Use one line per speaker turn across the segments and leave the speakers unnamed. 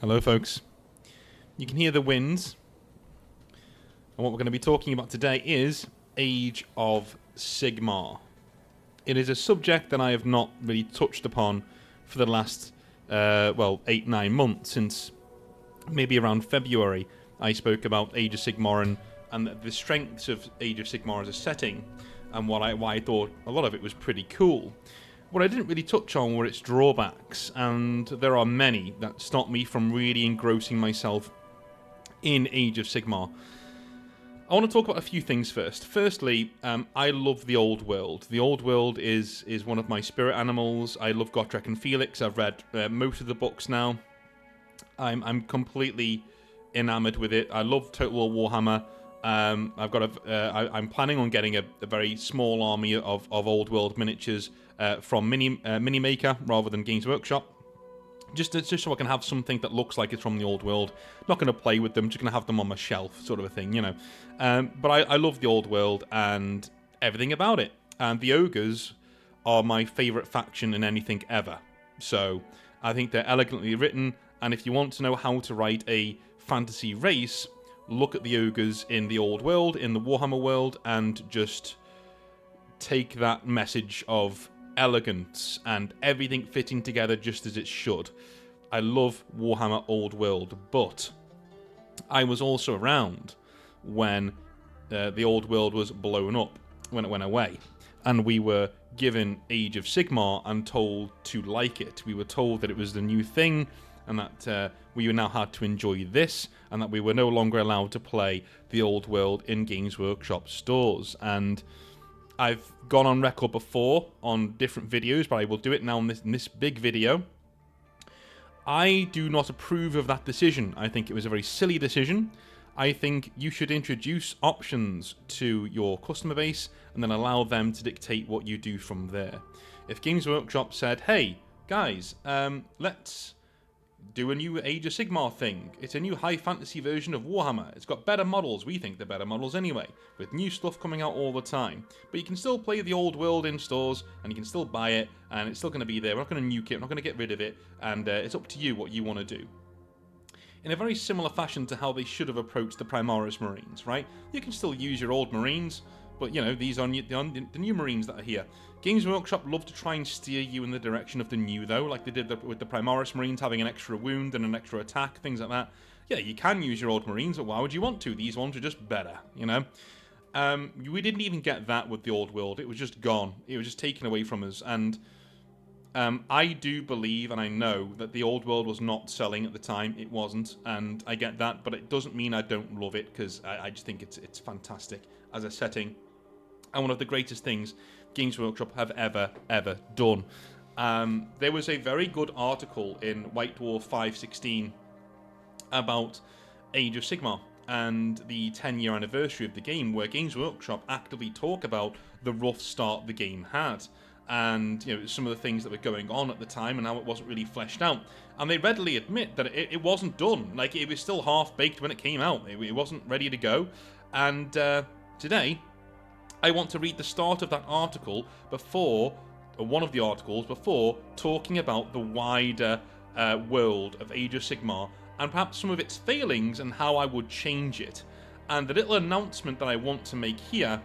Hello, folks. You can hear the winds. And what we're going to be talking about today is Age of Sigmar. It is a subject that I have not really touched upon for the last, 8-9 months, since maybe around February I spoke about Age of Sigmar and the strengths of Age of Sigmar as a setting, and why I thought a lot of it was pretty cool. What I didn't really touch on were its drawbacks, and there are many that stop me from really engrossing myself in Age of Sigmar. I want to talk about a few things first. Firstly, I love the old world. The old world is one of my spirit animals. I love Gotrek and Felix. I've read most of the books now. I'm completely enamored with it. I love Total War Warhammer. I'm planning on getting a very small army of old world miniatures from Mini Maker rather than Games Workshop. Just so I can have something that looks like it's from the old world. Not going to play with them, just going to have them on my shelf, sort of a thing, you know. But I love the old world and everything about it. And the ogres are my favourite faction in anything ever. So I think they're elegantly written, and if you want to know how to write a fantasy race, look at the ogres in the old world, in the Warhammer world, and just take that message of elegance and everything fitting together just as it should. I love Warhammer Old World, but I was also around when the Old World was blown up, when it went away, and we were given Age of Sigmar and told to like it. We were told that it was the new thing, and that we now had to enjoy this, and that we were no longer allowed to play the Old World in Games Workshop stores. And I've gone on record before on different videos, but I will do it now in this big video. I do not approve of that decision. I think it was a very silly decision. I think you should introduce options to your customer base and then allow them to dictate what you do from there. If Games Workshop said, hey, guys, let's do a new Age of Sigmar thing. It's a new high fantasy version of Warhammer. It's got better models. We think they're better models anyway, with new stuff coming out all the time. But you can still play the old world in stores, and you can still buy it, and it's still going to be there. We're not going to nuke it. We're not going to get rid of it, and it's up to you what you want to do. In a very similar fashion to how they should have approached the Primaris Marines, right? You can still use your old Marines, but, you know, these are the new Marines that are here. Games Workshop love to try and steer you in the direction of the new, though, like they did with the Primaris Marines having an extra wound and an extra attack, things like that. Yeah, you can use your old Marines, but why would you want to? These ones are just better, you know? We didn't even get that with the old world. It was just gone. It was just taken away from us, and I do believe, and I know, that the old world was not selling at the time. It wasn't, and I get that, but it doesn't mean I don't love it, because I just think it's fantastic as a setting, and one of the greatest things Games Workshop have ever done. There was a very good article in White Dwarf 516 about Age of Sigmar and the 10-year anniversary of the game, where Games Workshop actively talk about the rough start the game had, and, you know, some of the things that were going on at the time and how it wasn't really fleshed out. And they readily admit that it wasn't done. Like, it was still half-baked when it came out. It wasn't ready to go. And today, I want to read the start of that article before, or one of the articles, before talking about the wider world of Age of Sigmar and perhaps some of its failings and how I would change it. And the little announcement that I want to make here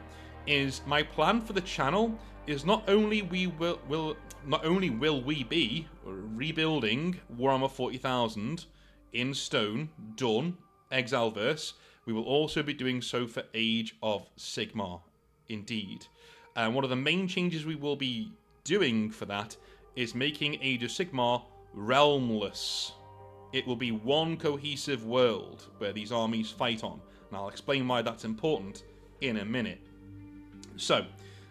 is my plan for the channel is not only will we be rebuilding Warhammer 40,000 in stone, done, Exileverse, we will also be doing so for Age of Sigmar. Indeed. And one of the main changes we will be doing for that is making Age of Sigmar realmless. It will be one cohesive world where these armies fight on, and I'll explain why that's important in a minute. So,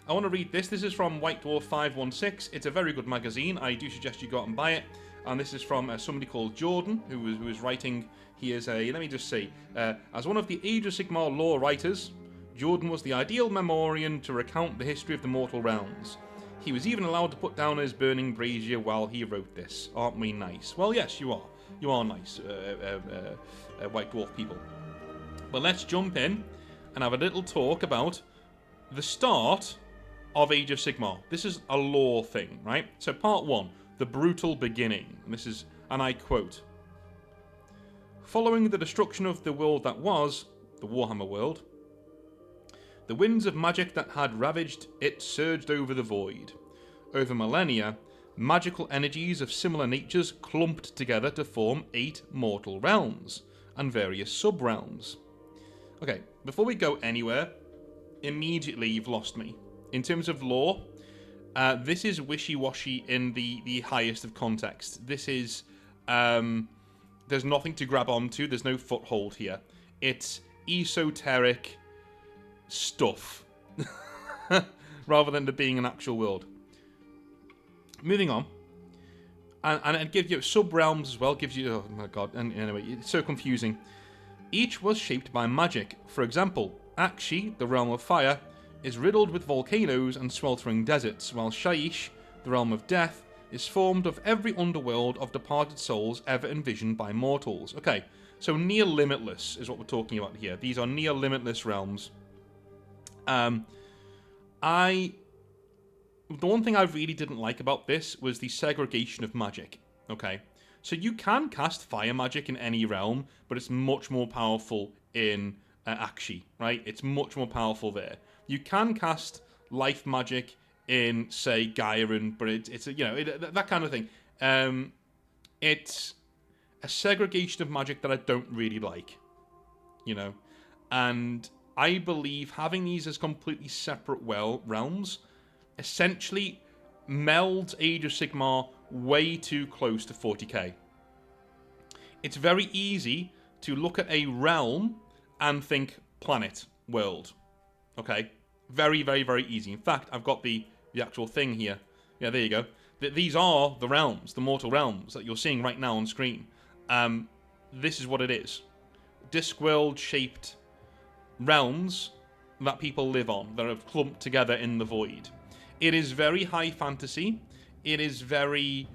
I want to read this. This is from White Dwarf 516. It's a very good magazine. I do suggest you go out and buy it. And this is from somebody called Jordan, who was writing. He is a, let me just say, as one of the Age of Sigmar lore writers, Jordan was the ideal memorian to recount the history of the mortal realms. He was even allowed to put down his burning brazier while he wrote this. Aren't we nice? Well, yes, you are. You are nice, White Dwarf people. But let's jump in and have a little talk about the start of Age of Sigmar. This is a lore thing, right? So part 1, the brutal beginning. And this is, and I quote, Following the destruction of the world that was, the Warhammer world, the winds of magic that had ravaged it surged over the void. Over millennia, magical energies of similar natures clumped together to form 8 mortal realms, and various sub-realms. Okay, before we go anywhere, immediately you've lost me. In terms of lore, this is wishy-washy in the highest of context. This is, there's nothing to grab onto, there's no foothold here. It's esoteric stuff, rather than there being an actual world. Moving on, and it gives you sub-realms as well, gives you, oh my god, and anyway, it's so confusing. Each was shaped by magic. For example, Akshi, the realm of fire, is riddled with volcanoes and sweltering deserts, while Shaish, the realm of death, is formed of every underworld of departed souls ever envisioned by mortals. Okay, so near limitless is what we're talking about here. These are near limitless realms. The one thing I really didn't like about this was the segregation of magic. Okay, so you can cast fire magic in any realm, but it's much more powerful in Akshi, right? It's much more powerful there. You can cast life magic in, say, Gairan, but it's that kind of thing. It's a segregation of magic that I don't really like, and I believe having these as completely separate realms essentially melds Age of Sigmar way too close to 40k. It's very easy to look at a realm and think planet, world. Okay? Very, very, very easy. In fact, I've got the actual thing here. Yeah, there you go. These are the realms, the mortal realms that you're seeing right now on screen. This is what it is. Discworld shaped realms that people live on, that are clumped together in the void. It is very high fantasy. It is very,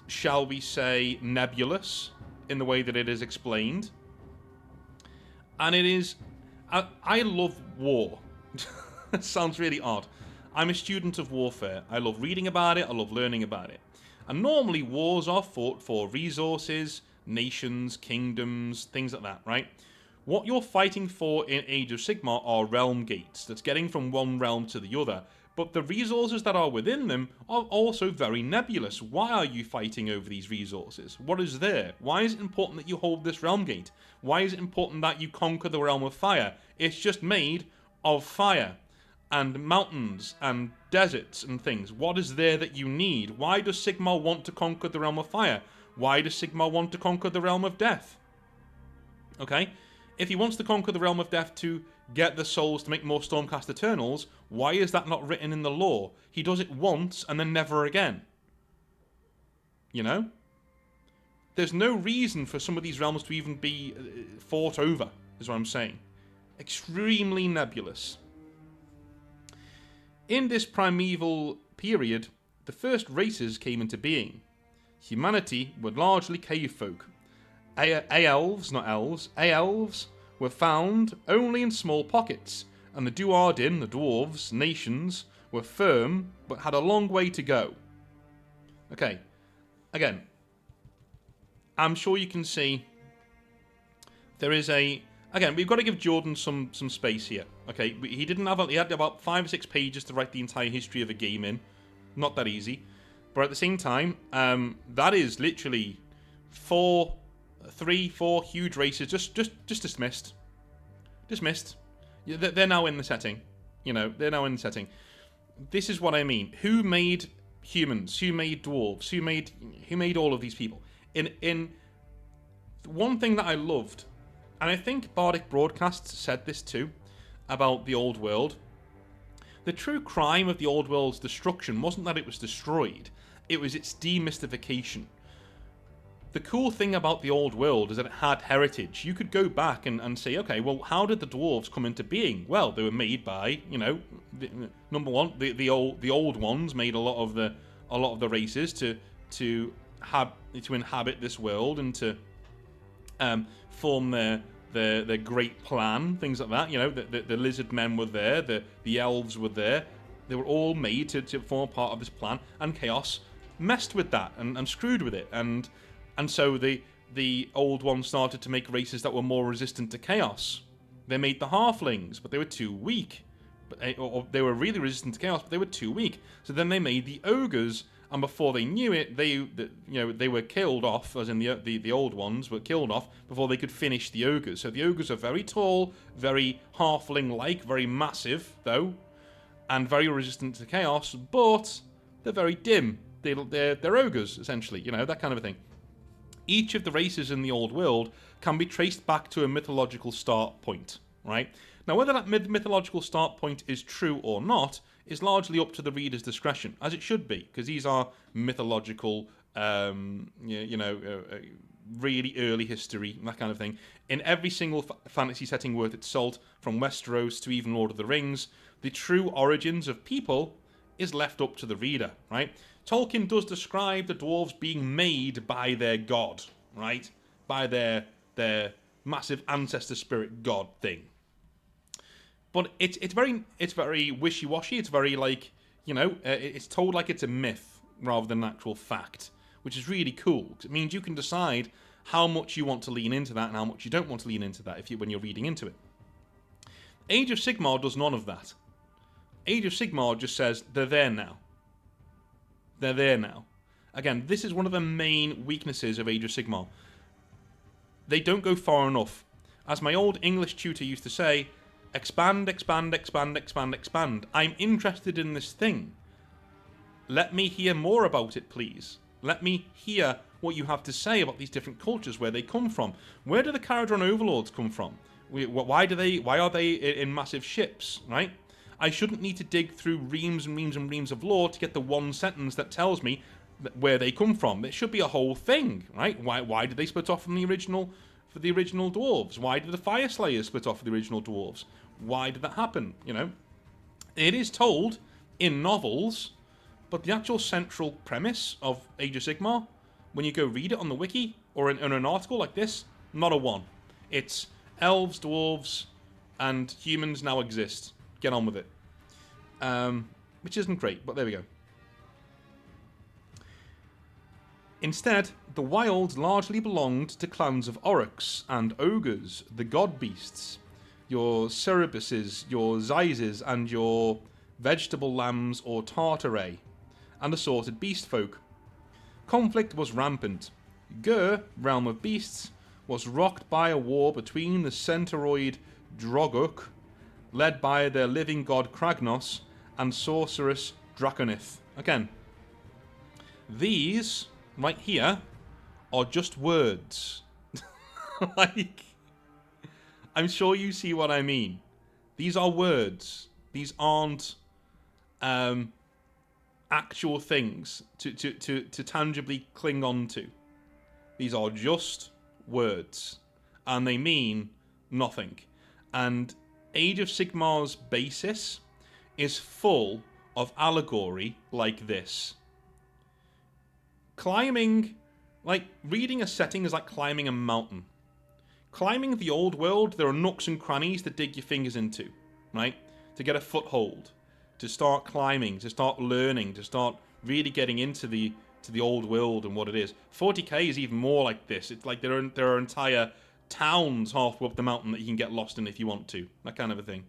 shall we say, nebulous in the way that it is explained. And it is... I love war. It sounds really odd. I'm a student of warfare. I love reading about it. I love learning about it. And normally wars are fought for resources, nations, kingdoms, things like that, right? What you're fighting for in Age of Sigmar are realm gates that's getting from one realm to the other, but the resources that are within them are also very nebulous. Why are you fighting over these resources? What is there? Why is it important that you hold this realm gate? Why is it important that you conquer the realm of fire? It's just made of fire and mountains and deserts and things. What is there that you need? Why does Sigmar want to conquer the realm of fire? Why does Sigmar want to conquer the realm of death? Okay? If he wants to conquer the realm of death to get the souls to make more Stormcast Eternals, why is that not written in the lore? He does it once and then never again. There's no reason for some of these realms to even be fought over, is what I'm saying. Extremely nebulous. In this primeval period, the first races came into being. Humanity were largely cave folk. A-elves, not elves, A-elves were found only in small pockets, and the Duardin, the dwarves, nations, were firm, but had a long way to go. Okay, again, I'm sure you can see there is a... Again, we've got to give Jordan some space here. Okay, he had about 5 or 6 pages to write the entire history of a game in. Not that easy. But at the same time, that is literally 3, 4 huge races just dismissed. Dismissed. They're now in the setting. They're now in the setting. This is what I mean. Who made humans? Who made dwarves? Who made all of these people? In one thing that I loved, and I think Bardic Broadcasts said this too, about the old world. The true crime of the old world's destruction wasn't that it was destroyed, it was its demystification. The cool thing about the old world is that it had heritage. You could go back and say, okay, well, how did the dwarves come into being? Well, they were made by, number one, the old ones made a lot of the races to inhabit this world and to form their great plan, things like that. The lizard men were there, the elves were there. They were all made to form a part of this plan, and Chaos messed with that and screwed with it, and so the the old ones started to make races that were more resistant to chaos. They made the halflings, but they were too weak. Or they were really resistant to chaos, but they were too weak. So then they made the ogres, and before they knew it, they were killed off, as in the old ones were killed off before they could finish the ogres. So the ogres are very tall, very halfling-like, very massive though, and very resistant to chaos, but they're very dim. They're ogres essentially, that kind of a thing. Each of the races in the old world can be traced back to a mythological start point, right? Now, whether that mythological start point is true or not is largely up to the reader's discretion, as it should be, because these are mythological, really early history, that kind of thing. In every single fantasy setting worth its salt, from Westeros to even Lord of the Rings, the true origins of people is left up to the reader, right? Tolkien does describe the dwarves being made by their god, right? By their massive ancestor spirit god thing. But it's very wishy-washy. It's very it's told like it's a myth rather than an actual fact, which is really cool. 'Cause it means you can decide how much you want to lean into that and how much you don't want to lean into that when you're reading into it. Age of Sigmar does none of that. Age of Sigmar just says they're there now. They're there now. Again, this is one of the main weaknesses of Age of Sigmar. They don't go far enough. As my old English tutor used to say, expand, expand, expand, expand, expand. I'm interested in this thing. Let me hear more about it, please. Let me hear what you have to say about these different cultures, where they come from. Where do the Caradron Overlords come from? Why are they in massive ships, right? I shouldn't need to dig through reams and reams and reams of lore to get the one sentence that tells me where they come from. It should be a whole thing, right? Why did they split off from the original dwarves? Why did the Fire Slayers split off from the original dwarves? Why did that happen? It is told in novels, but the actual central premise of Age of Sigmar, when you go read it on the wiki or in an article like this, not a one. It's elves, dwarves, and humans now exist. Get on with it. Which isn't great, but there we go. Instead, the wilds largely belonged to clans of Oryx and ogres, the god beasts, your Cerebuses, your Zizes, and your vegetable lambs or Tartaray, and assorted beast folk. Conflict was rampant. Gur, realm of beasts, was rocked by a war between the Centauroid Droguk, led by their living god Kragnos, and sorceress Draconith. Again, these right here are just words. I'm sure you see what I mean. These are words. These aren't actual things to tangibly cling on to. These are just words, and they mean nothing. And Age of Sigmar's basis is full of allegory like this. Climbing, reading a setting is like climbing a mountain. Climbing the old world, there are nooks and crannies to dig your fingers into, right? To get a foothold, to start climbing, to start learning, to start really getting into the old world and what it is. 40k is even more like this. It's like there are entire towns halfway up the mountain that you can get lost in if you want to. That kind of a thing.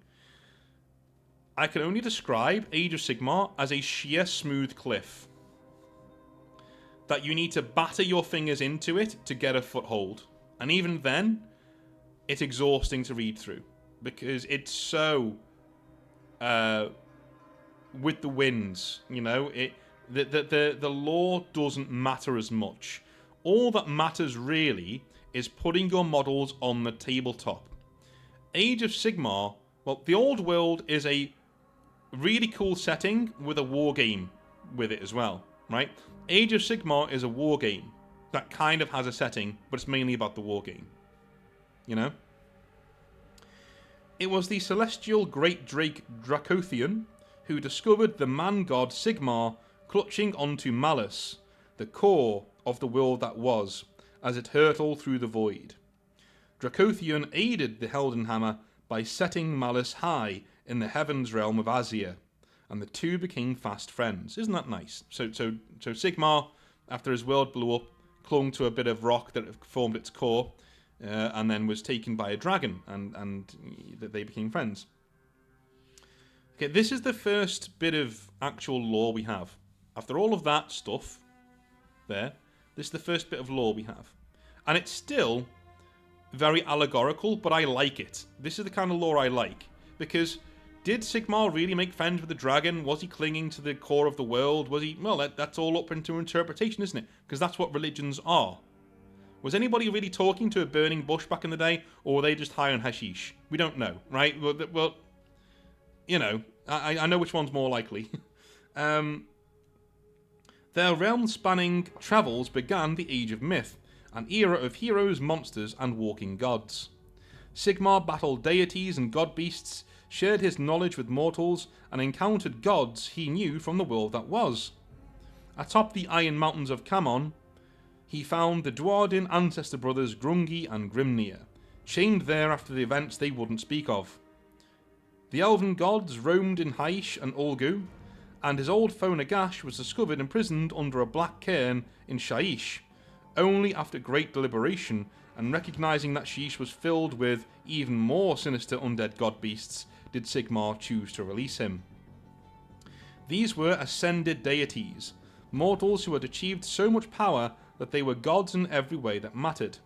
I can only describe Age of Sigmar as a sheer smooth cliff that you need to batter your fingers into it to get a foothold. And even then, it's exhausting to read through because it's so with the winds, the lore doesn't matter as much. All that matters really is putting your models on the tabletop. Age of Sigmar, well, the old world is a really cool setting with a war game with it as well, right? Age of Sigmar is a war game that kind of has a setting, but it's mainly about the war game. It was the celestial great drake Dracothian who discovered the man-god Sigmar clutching onto Malice, the core of the world that was, as it hurtled through the void. Dracothian aided the Heldenhammer by setting Malice high in the heavens realm of Azir, and the two became fast friends. Isn't that nice? So Sigmar, after his world blew up, clung to a bit of rock that formed its core, and then was taken by a dragon, and they became friends. Okay, this is the first bit of actual lore we have. After all of that stuff, this is the first bit of lore we have. And it's still very allegorical, but I like it. This is the kind of lore I like. Because did Sigmar really make friends with the dragon? Was he clinging to the core of the world? Was he... Well, that's all up into interpretation, isn't it? Because that's what religions are. Was anybody really talking to a burning bush back in the day? Or were they just high on hashish? We don't know, right? Well, you know, I know which one's more likely. Their realm-spanning travels began the Age of Myth, an era of heroes, monsters, and walking gods. Sigmar battled deities and god-beasts, shared his knowledge with mortals, and encountered gods he knew from the world that was. Atop the Iron Mountains of Camon, he found the Dwarden ancestor brothers Grungi and Grimnir, chained there after the events they wouldn't speak of. The elven gods roamed in Haish and Ulgu, and his old foe Nagash was discovered imprisoned under a black cairn in Shaish. Only after great deliberation, and recognising that Shaish was filled with even more sinister undead god-beasts, did Sigmar choose to release him. These were ascended deities, mortals who had achieved so much power that they were gods in every way that mattered.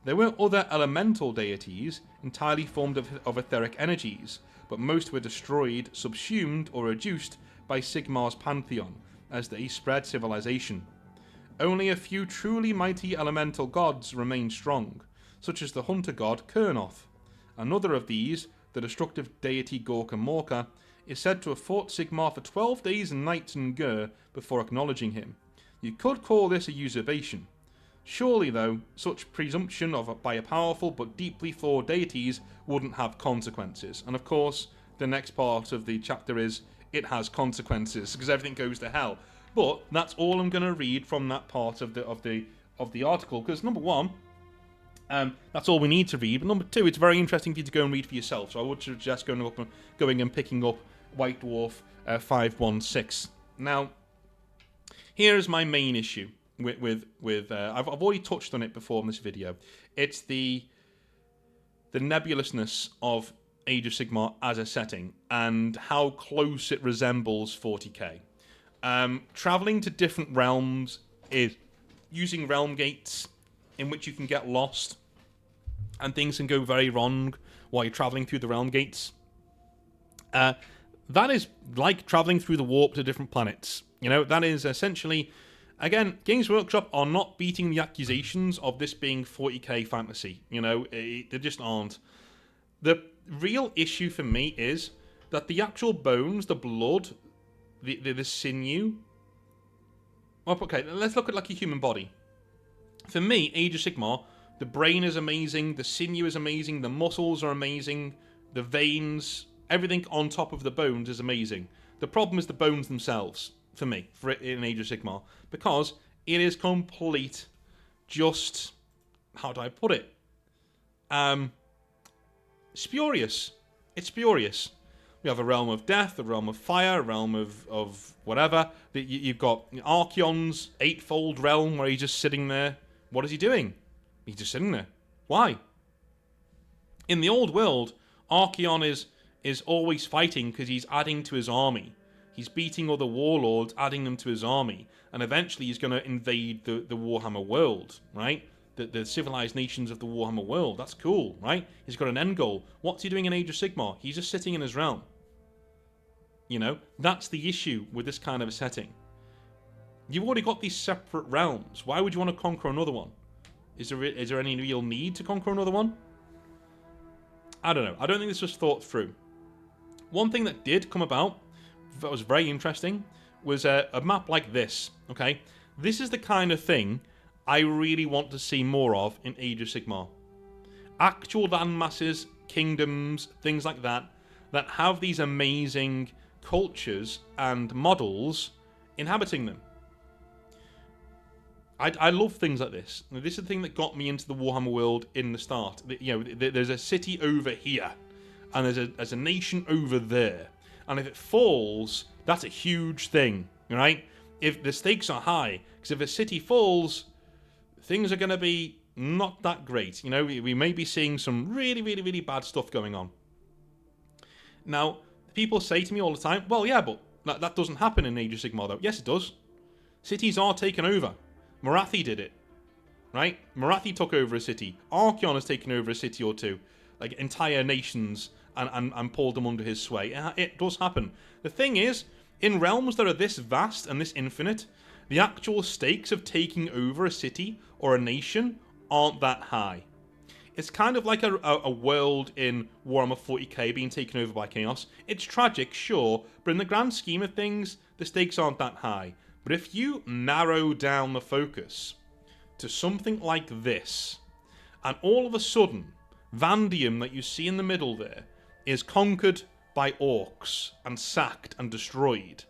There were other elemental deities, entirely formed of etheric energies, but most were destroyed, subsumed, or reduced by Sigmar's pantheon, as they spread civilization. Only a few truly mighty elemental gods remained strong, such as the hunter god Kurnoth. Another of these, the destructive deity Gorka Morka, is said to have fought Sigmar for 12 days and nights in Gur before acknowledging him. You could call this a usurpation. Surely, though, such presumption by a powerful but deeply flawed deities wouldn't have consequences. And of course, the next part of the chapter is, it has consequences, because everything goes to hell. But that's all I'm going to read from that part of the article, because number one, that's all we need to read. But number two, it's very interesting for you to go and read for yourself. So I would suggest going and picking up White Dwarf 516. Now, here is my main issue with I've already touched on it before in this video. It's the nebulousness of Age of Sigmar as a setting and how close it resembles 40k. Traveling to different realms is using realm gates in which you can get lost and things can go very wrong while you're traveling through the realm gates. That is like traveling through the warp to different planets. You know, that is essentially, again, Games Workshop are not beating the accusations of this being 40k fantasy. You know, they just aren't. The real issue for me is that the actual bones, the blood, the sinew... Well, okay, let's look at like a human body. For me, Age of Sigmar, the brain is amazing, the sinew is amazing, the muscles are amazing, the veins, everything on top of the bones is amazing. The problem is the bones themselves, for me, in Age of Sigmar, because it is complete, just... How do I put it? Spurious. It's spurious. We have a realm of death, a realm of fire, a realm of whatever. You've got Archeon's eightfold realm where he's just sitting there. What is he doing? He's just sitting there. Why? In the old world, Archeon is always fighting because he's adding to his army. He's beating other warlords, adding them to his army. And eventually he's going to invade the Warhammer world, right? The civilized nations of the Warhammer world. That's cool, right? He's got an end goal. What's he doing in Age of Sigmar? He's just sitting in his realm. You know, that's the issue with this kind of a setting. You've already got these separate realms. Why would you want to conquer another one? Is there any real need to conquer another one? I don't know. I don't think this was thought through. One thing that did come about that was very interesting was a map like this, okay? This is the kind of thing I really want to see more of in Age of Sigmar. Actual land masses, kingdoms, things like that have these amazing cultures and models inhabiting them. I love things like this. This is the thing that got me into the Warhammer world in the start. You know, there's a city over here, and there's a nation over there, and if it falls, that's a huge thing, right? If the stakes are high, because if a city falls, things are going to be not that great. You know, we may be seeing some really, really, really bad stuff going on. Now, people say to me all the time, well, yeah, but that doesn't happen in Age of Sigmar, though. Yes, it does. Cities are taken over. Marathi did it, right? Marathi took over a city. Archeon has taken over a city or two, like entire nations, and pulled them under his sway. It does happen. The thing is, in realms that are this vast and this infinite, the actual stakes of taking over a city or a nation aren't that high. It's kind of like a world in Warhammer 40k being taken over by chaos. It's tragic, sure, but in the grand scheme of things, the stakes aren't that high. But if you narrow down the focus to something like this, and all of a sudden, Vandium that you see in the middle there is conquered by orcs and sacked and destroyed,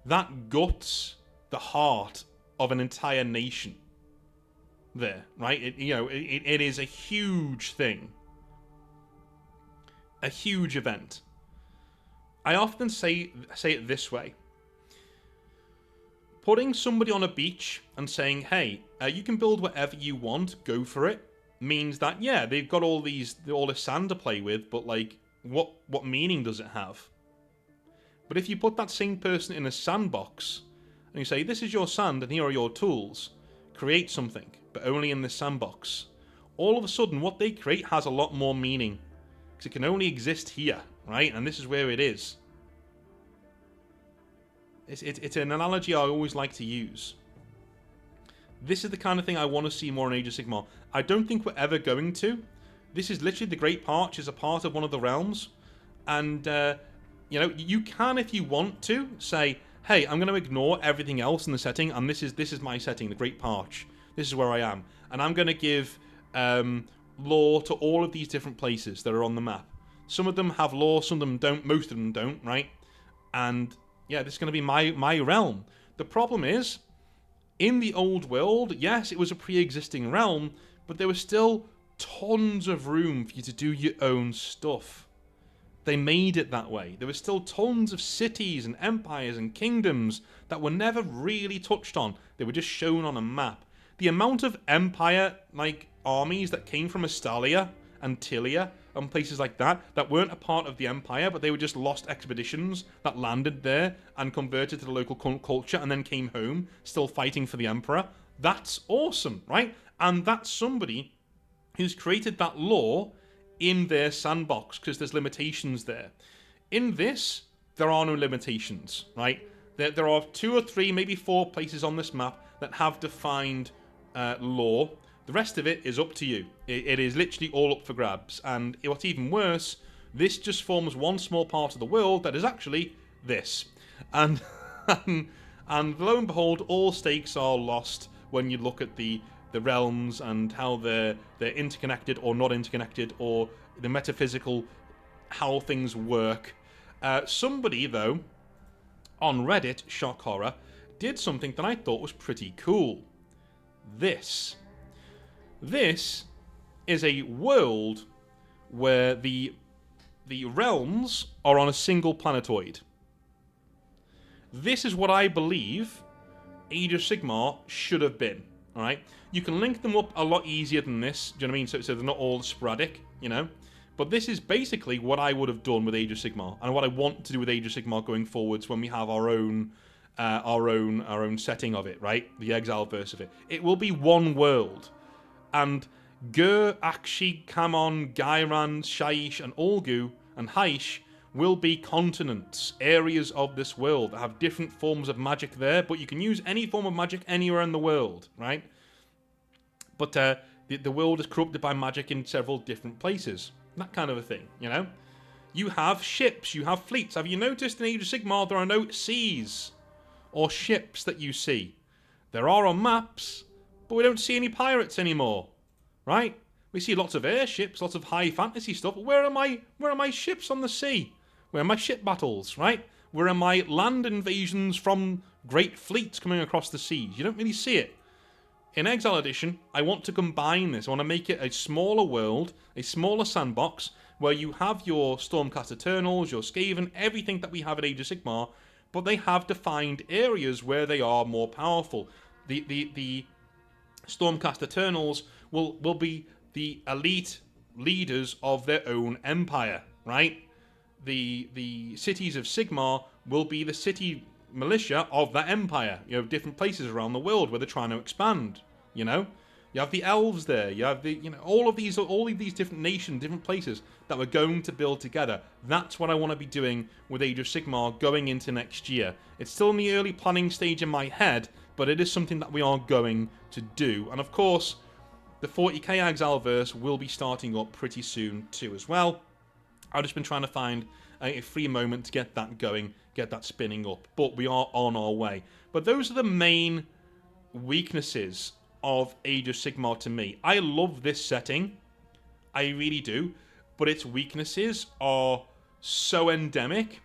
that guts the heart of an entire nation. There, right? It is a huge thing. A huge event. I often say it this way. Putting somebody on a beach and saying, hey, you can build whatever you want, go for it, means that, yeah, they've got all this sand to play with, but, like, what meaning does it have? But if you put that same person in a sandbox, and you say, this is your sand, and here are your tools, create something, but only in this sandbox, all of a sudden what they create has a lot more meaning. Because it can only exist here, right? And this is where it is. It's an analogy I always like to use. This is the kind of thing I want to see more in Age of Sigmar. I don't think we're ever going to. This is literally the Great Parch is a part of one of the realms. And, you can, if you want to, say, hey, I'm going to ignore everything else in the setting, and this is my setting, the Great Parch. This is where I am. And I'm going to give lore to all of these different places that are on the map. Some of them have lore, some of them don't, most of them don't, right? And, yeah, this is going to be my realm. The problem is, in the old world, yes, it was a pre-existing realm, but there was still tons of room for you to do your own stuff. They made it that way. There were still tons of cities and empires and kingdoms that were never really touched on. They were just shown on a map. The amount of empire, armies that came from Astalia and Tilia and places like that weren't a part of the empire, but they were just lost expeditions that landed there and converted to the local culture and then came home, still fighting for the emperor. That's awesome, right? And that's somebody who's created that lore in their sandbox, because there's limitations there. In this, there are no limitations, right? There are 2 or 3, maybe 4 places on this map that have defined lore. The rest of it is up to you. It is literally all up for grabs. And what's even worse, this just forms one small part of the world that is actually this. And and lo and behold, all stakes are lost when you look at the realms and how they're interconnected or not interconnected, or the metaphysical, how things work. Somebody, though, on Reddit, shock horror, did something that I thought was pretty cool. This is a world where the realms are on a single planetoid. This is what I believe Age of Sigmar should have been. Alright? You can link them up a lot easier than this, do you know what I mean? So they're not all sporadic, you know? But this is basically what I would have done with Age of Sigmar, and what I want to do with Age of Sigmar going forwards when we have our own setting of it, right? The Exile verse of it. It will be one world. And Gur, Akshi, Kamon, Gairan, Shaish, and Olgu, and Haish will be continents, areas of this world that have different forms of magic there, but you can use any form of magic anywhere in the world, right? But the world is corrupted by magic in several different places. That kind of a thing, you know? You have ships, you have fleets. Have you noticed in Age of Sigmar there are no seas or ships that you see? There are on maps, but we don't see any pirates anymore, right? We see lots of airships, lots of high fantasy stuff. Where are my ships on the sea? Where are my ship battles, right? Where are my land invasions from great fleets coming across the seas? You don't really see it. In Exile Edition, I want to combine this. I want to make it a smaller world, a smaller sandbox, where you have your Stormcast Eternals, your Skaven, everything that we have at Age of Sigmar, but they have defined areas where they are more powerful. The Stormcast Eternals will be the elite leaders of their own empire, right? The cities of Sigmar will be the city militia of that empire. You know, different places around the world where they're trying to expand. You know, you have the elves there. You have the all of these different nations, different places that we're going to build together. That's what I want to be doing with Age of Sigmar going into next year. It's still in the early planning stage in my head, but it is something that we are going to do. And of course, the 40k Exalverse will be starting up pretty soon too as well. I've just been trying to find a free moment to get that going, get that spinning up. But we are on our way. But those are the main weaknesses of Age of Sigmar to me. I love this setting. I really do. But its weaknesses are so endemic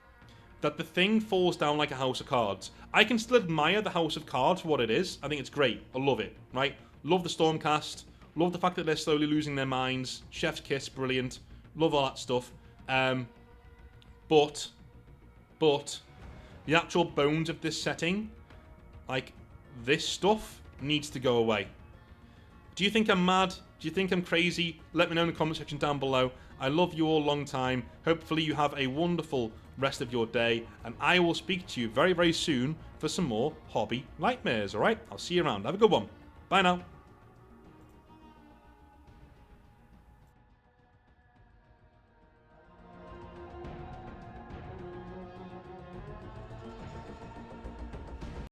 that the thing falls down like a house of cards. I can still admire the house of cards for what it is. I think it's great. I love it, right? Love the Stormcast. Love the fact that they're slowly losing their minds. Chef's kiss, brilliant. Love all that stuff. But the actual bones of this setting, like this stuff, needs to go away. Do you think I'm mad? Do you think I'm crazy? Let me know in the comment section down below. I love you all long time. Hopefully you have a wonderful rest of your day, and I will speak to you very, very soon for some more hobby nightmares, alright? I'll see you around. Have a good one. Bye now.